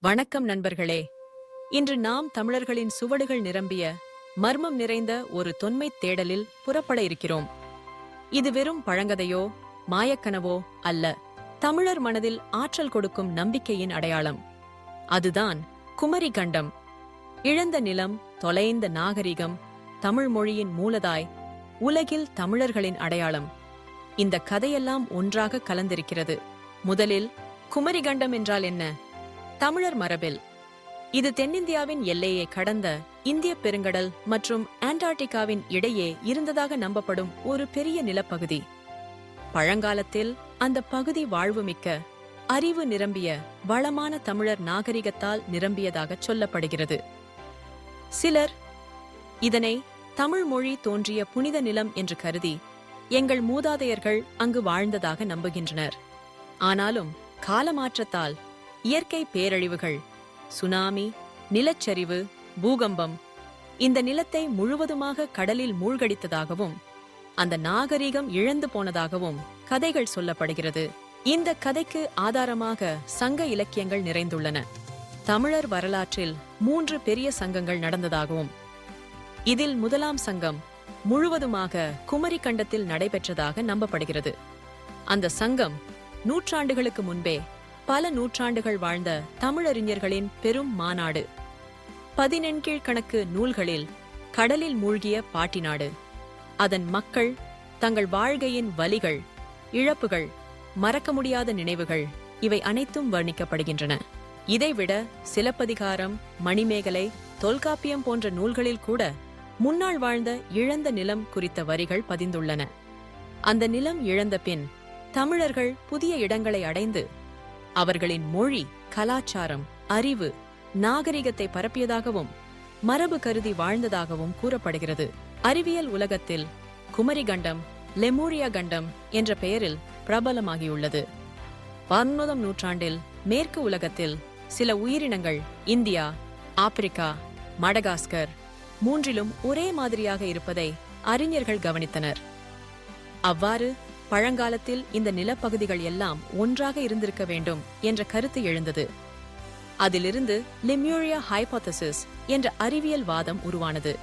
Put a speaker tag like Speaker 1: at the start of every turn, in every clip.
Speaker 1: வணக்கம் நண்பர்களே. இன்று நாம் தமிழர்களின் சுவடுகள் நிரம்பிய மர்மம் நிறைந்த ஒரு தொன்மைத் தேடலில் புறப்பட இருக்கிறோம். இது வெறும் பழங்கதையோ மாயக்கனவோ அல்ல, தமிழர் மனதில் ஆற்றல் கொடுக்கும் நம்பிக்கையின் அடையாளம். அதுதான் குமரி கண்டம். இழந்த நிலம், தொலைந்த நாகரிகம், தமிழ் மொழியின் மூலதாய், உலகில் தமிழர்களின் அடையாளம். இந்த கதையெல்லாம் ஒன்றாக கலந்திருக்கிறது. முதலில் குமரி கண்டம் என்றால் என்ன? தமிழர் மரபில் இது தென்னிந்தியாவின் எல்லையை கடந்த இந்திய பெருங்கடல் மற்றும் ஆண்டார்டிகாவின் இடையே இருந்ததாக நம்பப்படும் ஒரு பெரிய நிலப்பகுதி. பழங்காலத்தில் அந்த பகுதி வாழ்வுமிக்க, அறிவு நிரம்பிய, வளமான தமிழர் நாகரிகத்தால் நிரம்பியதாக சொல்லப்படுகிறது. சிலர் இதனை தமிழ் மொழி தோன்றிய புனித நிலம் என்று கருதி எங்கள் மூதாதையர்கள் அங்கு வாழ்ந்ததாக நம்புகின்றனர். ஆனாலும் காலமாற்றத்தால் இயற்கை பேரழிவுகள், சுனாமி, நிலச்சரிவு, பூகம்பம் இந்த நிலத்தை முழுவதுமாக கடலில் மூழ்கடித்ததாகவும் அந்த நாகரிகம் இழந்து போனதாகவும் கதைகள் சொல்லப்படுகிறது. இந்த கதைக்கு ஆதாரமாக சங்க இலக்கியங்கள் நிறைந்துள்ளன. தமிழர் வரலாற்றில் 3 பெரிய சங்கங்கள் நடந்ததாகவும் இதில் முதலாம் சங்கம் முழுவதுமாக குமரி கண்டத்தில் நடைபெற்றதாக நம்பப்படுகிறது. அந்த சங்கம் நூற்றாண்டுகளுக்கு முன்பே பல நூற்றாண்டுகள் வாழ்ந்த தமிழறிஞர்களின் பெரும் மாநாடு. 14 கணக்கு நூல்களில் கடலில் மூழ்கிய பாட்டிநாடு, அதன் மக்கள், தங்கள் வாழ்க்கையின் வலிகள், இழப்புகள், மறக்க முடியாத நினைவுகள், இவை அனைத்தும் வர்ணிக்கப்படுகின்றன. இதைவிட சிலப்பதிகாரம், மணிமேகலை, தொல்காப்பியம் போன்ற நூல்களில் கூட முன்னாள் வாழ்ந்த இழந்த நிலம் குறித்த வரிகள் பதிந்துள்ளன. அந்த நிலம் இழந்த பின் தமிழர்கள் புதிய இடங்களை அடைந்து அவர்களின் மொழி, கலாச்சாரம், அறிவு, நாகரிகத்தை பரப்பியதாகவும் மரபு கருதி வாழ்ந்ததாகவும் கூறப்படுகிறது. அறிவியல் உலகத்தில் குமரி கண்டம் லெமூரியா கண்டம் என்ற பெயரில் பிரபலமாகியுள்ளது. 19ஆம் நூற்றாண்டில் மேற்கு உலகத்தில் சில உயிரினங்கள் இந்தியா, ஆப்பிரிக்கா, மடகாஸ்கர் மூன்றிலும் ஒரே மாதிரியாக இருப்பதை அறிஞர்கள் கவனித்தனர். அவ்வாறு பழங்காலத்தில் இந்த நிலப்பகுதிகள் எல்லாம் ஒன்றாக இருந்திருக்க வேண்டும் என்ற கருத்து எழுந்தது. அதிலிருந்து லெமூரியா ஹைபோதசிஸ் என்ற அறிவியல் வாதம் உருவானது.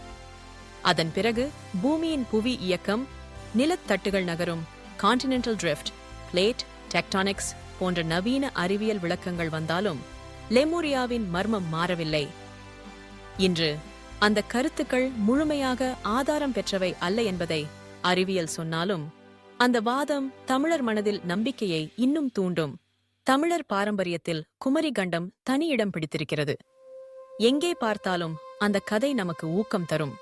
Speaker 1: அதன் பிறகு பூமியின் புவி இயக்கம், நிலத்தட்டுகள் நகரும், கான்டினென்டல் ட்ரிஃப்ட், பிளேட் டெக்டானிக்ஸ் போன்ற நவீன அறிவியல் விளக்கங்கள் வந்தாலும் லெமூரியாவின் மர்மம் மாறவில்லை. இன்று அந்த கருத்துக்கள் முழுமையாக ஆதாரம் பெற்றவை அல்ல என்பதை அறிவியல் சொன்னாலும் அந்த வாதம் தமிழர் மனதில் நம்பிக்கையை இன்னும் தூண்டும். தமிழர் பாரம்பரியத்தில் குமரி கண்டம் தனி இடம் பிடித்திருக்கிறது. எங்கே பார்த்தாலும் அந்த கதை நமக்கு ஊக்கம் தரும்.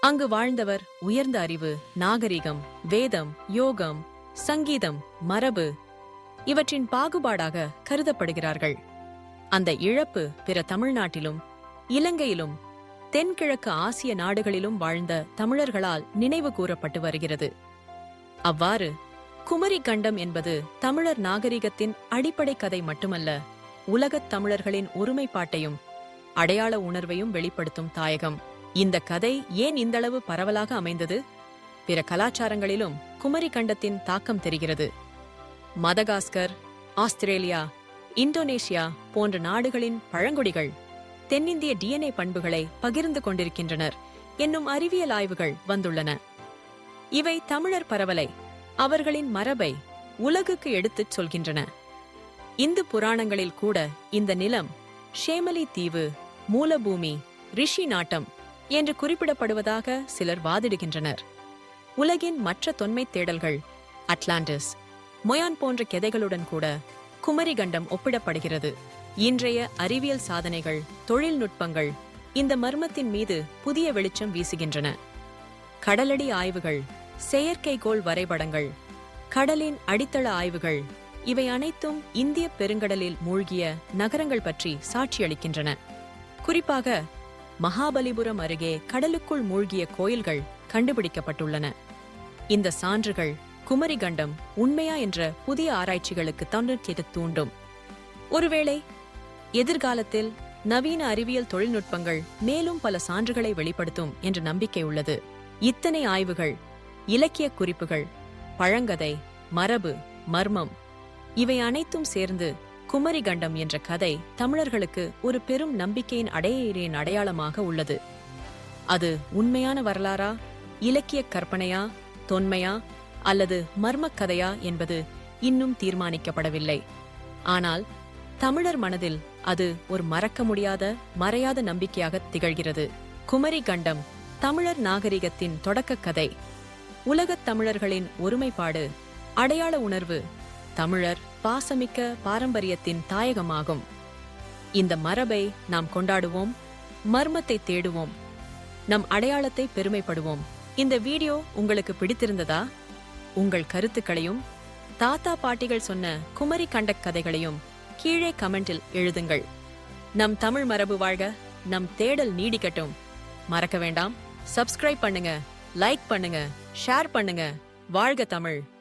Speaker 1: அங்கு வாழ்ந்தவர் உயர்ந்த அறிவு, நாகரிகம், வேதம், யோகம், சங்கீதம், மரபு இவற்றின் பாகுபாடாக கருதப்படுகிறார்கள். அந்த இழப்பு பிற தமிழ்நாட்டிலும் இலங்கையிலும் தென்கிழக்கு ஆசிய நாடுகளிலும் வாழ்ந்த தமிழர்களால் நினைவு கூறப்பட்டு வருகிறது. அவ்வாறு குமரி கண்டம் என்பது தமிழர் நாகரிகத்தின் அடிப்படை கதை மட்டுமல்ல, உலகத் தமிழர்களின் ஒருமைப்பாட்டையும் அடையாள உணர்வையும் வெளிப்படுத்தும் தாயகம். இந்த கதை ஏன் இந்தளவு பரவலாக அமைந்தது? பிற கலாச்சாரங்களிலும் குமரி கண்டத்தின் தாக்கம் தெரிகிறது. மதகாஸ்கர், ஆஸ்திரேலியா, இந்தோனேஷியா போன்ற நாடுகளின் பழங்குடிகள் தென்னிந்திய DNA பண்புகளை பகிர்ந்து கொண்டிருக்கின்றனர் என்னும் அறிவியல் ஆய்வுகள் வந்துள்ளன. இவை தமிழர் பரவலை, அவர்களின் மரபை உலகுக்கு எடுத்துச் சொல்கின்றன. இந்து புராணங்களில் கூட இந்த நிலம் ஷேமலி தீவு, மூலபூமி, ரிஷி நாட்டம் என்று குறிப்பிடப்படுவதாக சிலர் வாதிடுகின்றனர். உலகின் மற்ற தொன்மைத் தேடல்கள் அட்லாண்டிஸ், மொயான் போன்ற கதைகளுடன் கூட குமரி கண்டம் ஒப்பிடப்படுகிறது. இன்றைய அறிவியல் சாதனைகள், தொழில்நுட்பங்கள் இந்த மர்மத்தின் மீது புதிய வெளிச்சம் வீசுகின்றன. கடலடி ஆய்வுகள், செயற்கைக்கோள் வரைபடங்கள், கடலின் அடித்தள ஆய்வுகள் இவை அனைத்தும் இந்திய பெருங்கடலில் மூழ்கிய நகரங்கள் பற்றி சாட்சியளிக்கின்றன. குறிப்பாக மகாபலிபுரம் அருகே கடலுக்குள் மூழ்கிய கோயில்கள் கண்டுபிடிக்கப்பட்டுள்ளன. இந்த சான்றுகள் குமரி கண்டம் உண்மையா என்ற புதிய ஆராய்ச்சிகளுக்கு தன்னெழுச்சியை தூண்டும். ஒருவேளை எதிர்காலத்தில் நவீன அறிவியல் தொழில்நுட்பங்கள் மேலும் பல சான்றுகளை வெளிப்படுத்தும் என்ற நம்பிக்கை உள்ளது. இத்தனை ஆய்வுகள், இலக்கிய குறிப்புகள், பழங்கதை, மரபு, மர்மம் இவை அனைத்தும் சேர்ந்து குமரி கண்டம் என்ற கதை தமிழர்களுக்கு ஒரு பெரும் நம்பிக்கையின் அடையாளமாக உள்ளது. அது உண்மையான வரலாறா, இலக்கிய கற்பனையா, தொன்மையா அல்லது மர்மக் கதையா என்பது இன்னும் தீர்மானிக்கப்படவில்லை. ஆனால் தமிழர் மனதில் அது ஒரு மறக்க முடியாத, மறையாத நம்பிக்கையாக திகழ்கிறது. குமரி கண்டம் தமிழர் நாகரிகத்தின் தொடக்கக் கதை. உலகத் தமிழர்களின் ஒருமைப்பாடு, அடையாள உணர்வு, தமிழர் பாசமிக்க பாரம்பரியத்தின் தாயகமாகும். இந்த மரபை நாம் கொண்டாடுவோம், மர்மத்தை தேடுவோம், நம் அடையாளத்தை பெருமைப்படுவோம். இந்த வீடியோ உங்களுக்கு பிடித்திருந்ததா? உங்கள் கருத்துக்களையும் தாத்தா பாட்டிகள் சொன்ன குமரி கண்டக் கதைகளையும் கீழே கமெண்டில் எழுதுங்கள். நம் தமிழ் மரபு வாழ்க, நம் தேடல் நீடிக்கட்டும். மறக்க வேண்டாம், சப்ஸ்கிரைப் பண்ணுங்க, லைக் பண்ணுங்க, ஷேர் பண்ணுங்க. வாழ்க தமிழ்!